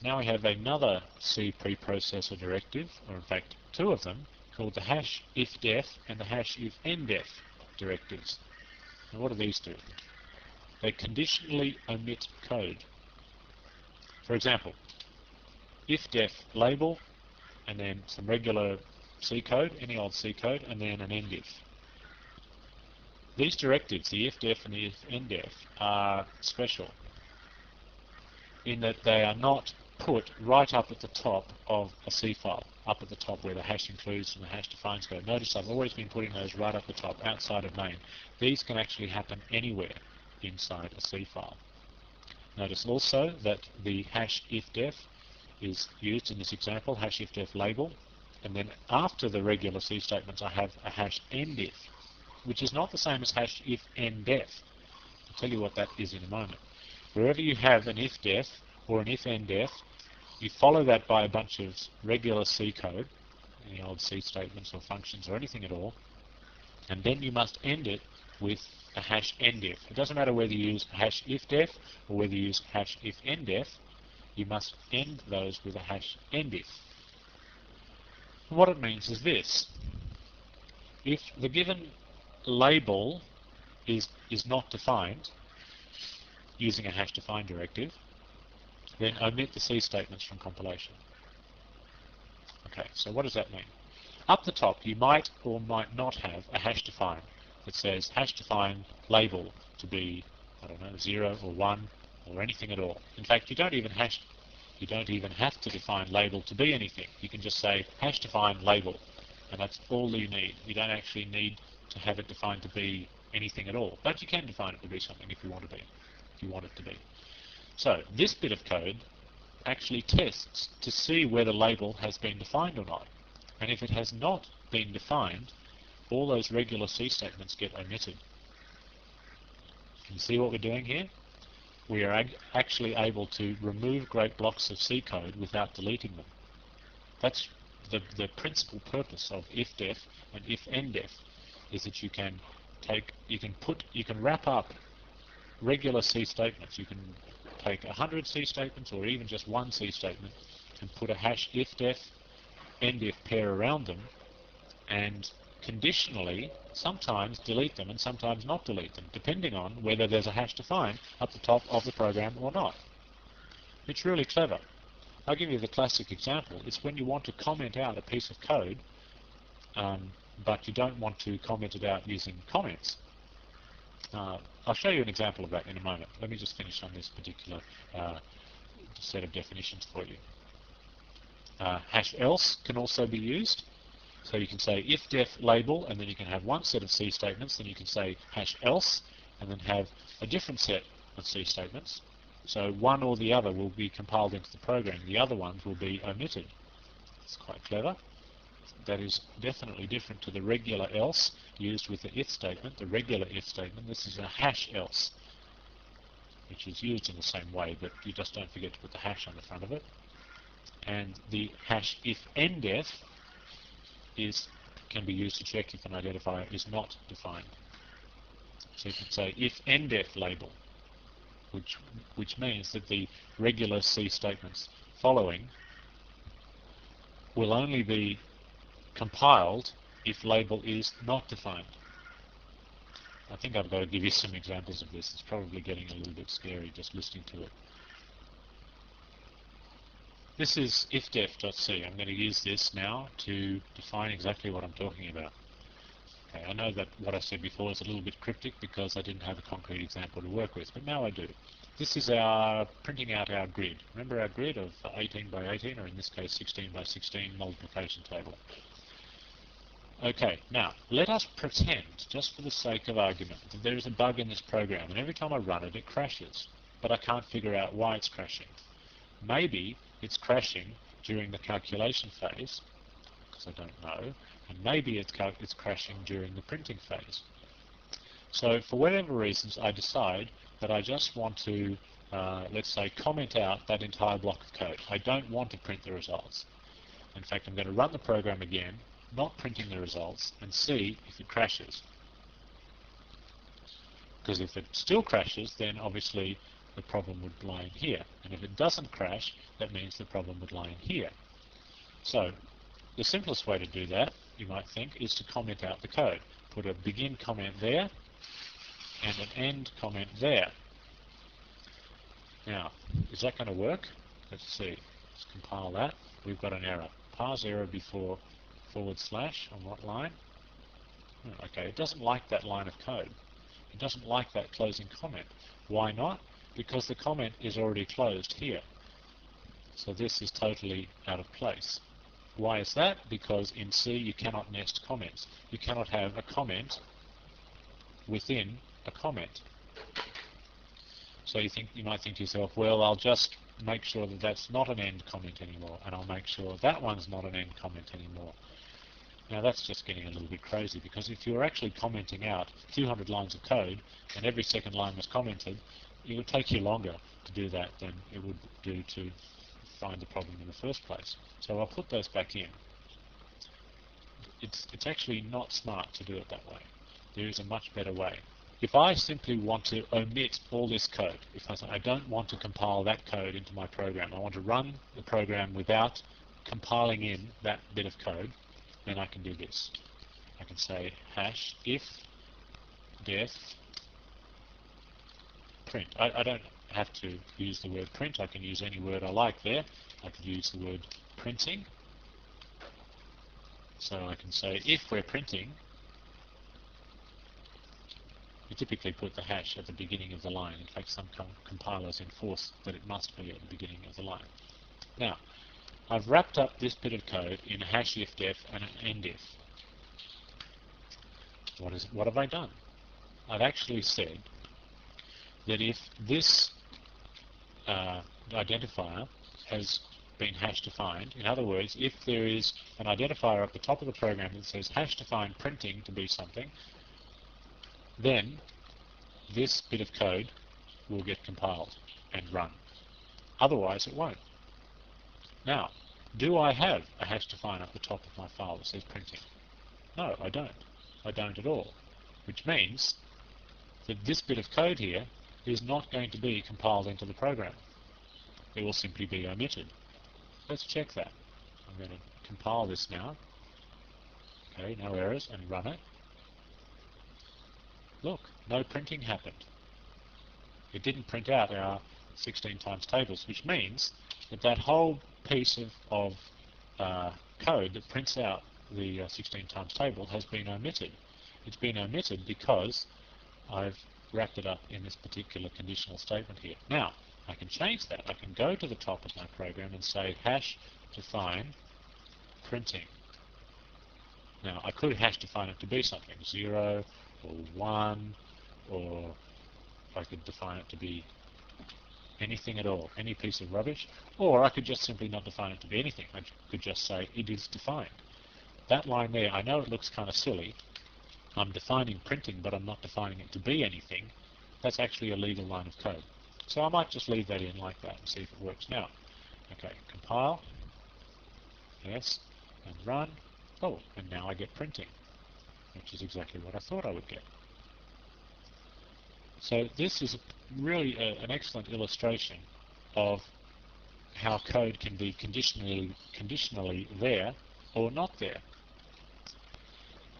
Now we have another C preprocessor directive, or in fact two of them, called the hash ifdef and the hash ifndef directives. And what do these do? They conditionally omit code. For example, ifdef label, and then some regular C code, any old C code, and then an endif. These directives, the ifdef and the ifndef, are special in that they are not put right up at the top of a C file, up at the top where the hash includes and the hash defines go. Notice I've always been putting those right up the top, outside of main. These can actually happen anywhere inside a C file. Notice also that the hash ifdef is used in this example, hash ifdef label, and then after the regular C statements I have a hash endif, which is not the same as hash ifndef. I'll tell you what that is in a moment. Wherever you have an ifdef or an ifndef, you follow that by a bunch of regular C code, any old C statements or functions or anything at all, and then you must end it with a hash endif. It doesn't matter whether you use hash ifdef or whether you use hash ifndef, you must end those with a hash endif. And what it means is this: if the given label is not defined using a hash define directive, then omit the C statements from compilation. Okay, so what does that mean? Up the top, you might or might not have a hash define that says hash define label to be, I don't know, 0 or 1 or anything at all. In fact, you don't even have to define label to be anything. You can just say hash define label, and that's all you need. You don't actually need to have it defined to be anything at all, but you can define it to be something if you want it to be. So this bit of code actually tests to see whether label has been defined or not. And if it has not been defined, all those regular C statements get omitted. Can you see what we're doing here? We are actually able to remove great blocks of C code without deleting them. That's the principal purpose of ifdef and ifndef, is that you can wrap up regular C statements. You can take 100 C statements or even just one C statement and put a hash ifdef endif pair around them and conditionally sometimes delete them and sometimes not delete them, depending on whether there's a hash define at the top of the program or not. It's really clever. I'll give you the classic example. It's when you want to comment out a piece of code, but you don't want to comment it out using comments. I'll show you an example of that in a moment. Let me just finish on this particular set of definitions for you. Hash else can also be used. So you can say ifdef label, and then you can have one set of C statements. Then you can say hash else, and then have a different set of C statements. So one or the other will be compiled into the program. The other ones will be omitted. It's quite clever. That is definitely different to the regular else used with the if statement. The regular if statement, this is a hash else, which is used in the same way, but you just don't forget to put the hash on the front of it. And the hash ifndef can be used to check if an identifier is not defined. So you can say ifndef label, which means that the regular C statements following will only be compiled if label is not defined. I think I've got to give you some examples of this. It's probably getting a little bit scary just listening to it. This is ifdef.c. I'm going to use this now to define exactly what I'm talking about. Okay, I know that what I said before is a little bit cryptic because I didn't have a concrete example to work with, but now I do. This is our printing out our grid. Remember our grid of 18 by 18, or in this case 16 by 16 multiplication table. Okay, now let us pretend, just for the sake of argument, that there is a bug in this program, and every time I run it, it crashes, but I can't figure out why it's crashing. Maybe it's crashing during the calculation phase, because I don't know, and maybe it's crashing during the printing phase. So for whatever reasons, I decide that I just want to, let's say, comment out that entire block of code. I don't want to print the results. In fact, I'm going to run the program again, not printing the results, and see if it crashes. Because if it still crashes, then obviously the problem would lie in here. And if it doesn't crash, that means the problem would lie in here. So the simplest way to do that, you might think, is to comment out the code. Put a begin comment there and an end comment there. Now, is that going to work? Let's see. Let's compile that. We've got an error. Parse error before / on what line? Okay, it doesn't like that line of code. It doesn't like that closing comment. Why not? Because the comment is already closed here. So this is totally out of place. Why is that? Because in C you cannot nest comments. You cannot have a comment within a comment. So you might think to yourself, well, I'll just make sure that that's not an end comment anymore, and I'll make sure that one's not an end comment anymore. Now that's just getting a little bit crazy, because if you were actually commenting out 200 lines of code and every second line was commented, it would take you longer to do that than it would do to find the problem in the first place. So I'll put those back in. It's actually not smart to do it that way. There is a much better way. If I simply want to omit all this code, if I say I don't want to compile that code into my program, I want to run the program without compiling in that bit of code, then I can do this. I can say hash if def print. I don't have to use the word print. I can use any word I like there. I could use the word printing. So I can say if we're printing, you typically put the hash at the beginning of the line. In fact, some compilers enforce that it must be at the beginning of the line. Now, I've wrapped up this bit of code in a hash if def and an end if. What have I done? I've actually said that if this identifier has been hash defined, in other words, if there is an identifier at the top of the program that says hash defined printing to be something, then this bit of code will get compiled and run. Otherwise it won't. Now, do I have a hash define at the top of my file that says printing? No, I don't. I don't at all. Which means that this bit of code here is not going to be compiled into the program. It will simply be omitted. Let's check that. I'm going to compile this now. Okay, no errors, and run it. Look, no printing happened. It didn't print out our 16 times tables, which means that that whole piece of code that prints out the 16 times table has been omitted. It's been omitted because I've wrapped it up in this particular conditional statement here. Now, I can change that. I can go to the top of my program and say hash define printing. Now, I could hash define it to be something, 0 or 1, or I could define it to be anything at all, any piece of rubbish, or I could just simply not define it to be anything. I could just say it is defined. That line there, I know it looks kind of silly. I'm defining printing, but I'm not defining it to be anything. That's actually a legal line of code. So I might just leave that in like that and see if it works now. Okay, compile, yes, and run. Oh, and now I get printing, which is exactly what I thought I would get. So this is really an excellent illustration of how code can be conditionally there or not there.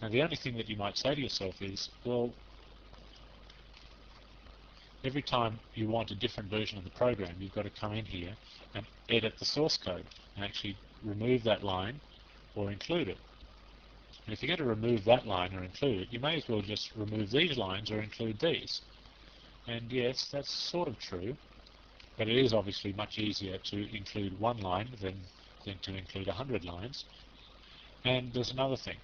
Now the only thing that you might say to yourself is, well, every time you want a different version of the program, you've got to come in here and edit the source code and actually remove that line or include it. And if you're going to remove that line or include it, you may as well just remove these lines or include these. And yes, that's sort of true, but it is obviously much easier to include one line than to include 100 lines. And there's another thing.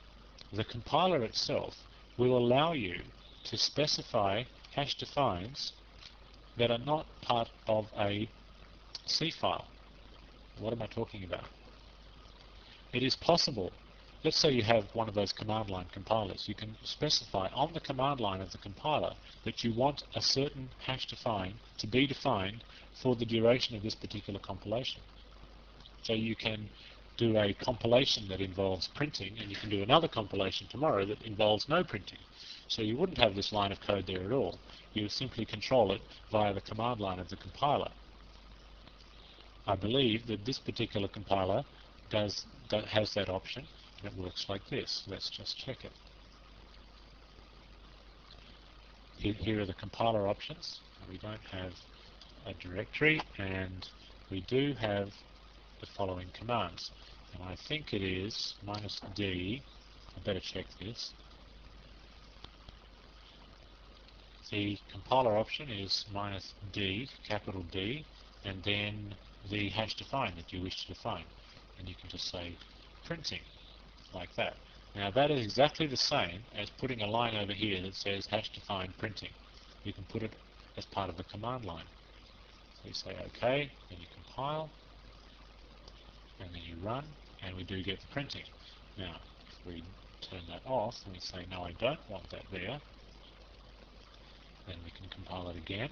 The compiler itself will allow you to specify hash defines that are not part of a C file. What am I talking about? It is possible, let's say you have one of those command line compilers, you can specify on the command line of the compiler that you want a certain hash define to be defined for the duration of this particular compilation. So you can do a compilation that involves printing, and you can do another compilation tomorrow that involves no printing. So you wouldn't have this line of code there at all. You would simply control it via the command line of the compiler. I believe that this particular compiler has that option, and it works like this. Let's just check it. Here are the compiler options. We don't have a directory, and we do have the following commands. And I think it is -d. I better check this. The compiler option is -d, capital D, and then the hash define that you wish to define. And you can just say printing, like that. Now that is exactly the same as putting a line over here that says hash define printing. You can put it as part of the command line. So you say OK, then you compile, and then you run, and we do get the printing. Now, if we turn that off and we say no, I don't want that there, then we can compile it again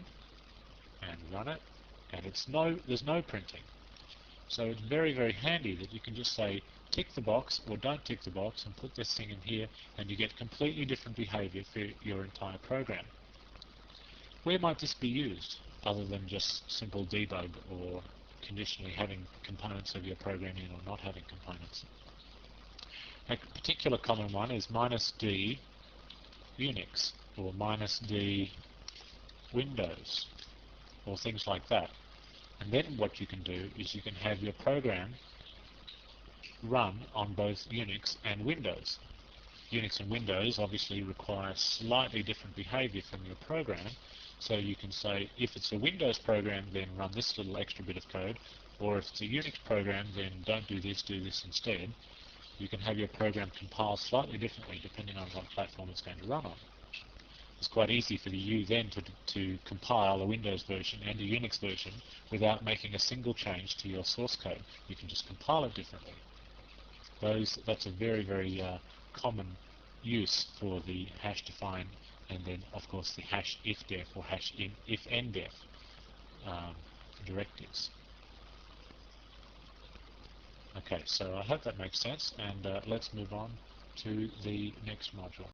and run it, and there's no printing. So it's very, very handy that you can just say tick the box or don't tick the box and put this thing in here, and you get completely different behavior for your entire program. Where might this be used other than just simple debug or conditionally having components of your program in or not having components? A particular common one is -d Unix or -d Windows or things like that. And then what you can do is you can have your program run on both Unix and Windows. Unix and Windows obviously require slightly different behavior from your program, so you can say if it's a Windows program, then run this little extra bit of code, or if it's a Unix program, then don't do this instead. You can have your program compile slightly differently depending on what platform it's going to run on. It's quite easy for you then to compile a Windows version and a Unix version without making a single change to your source code. You can just compile it differently. That's a very, very common use for the hash define, and then of course the hash ifdef or hash ifndef directives. Okay, so I hope that makes sense, and let's move on to the next module.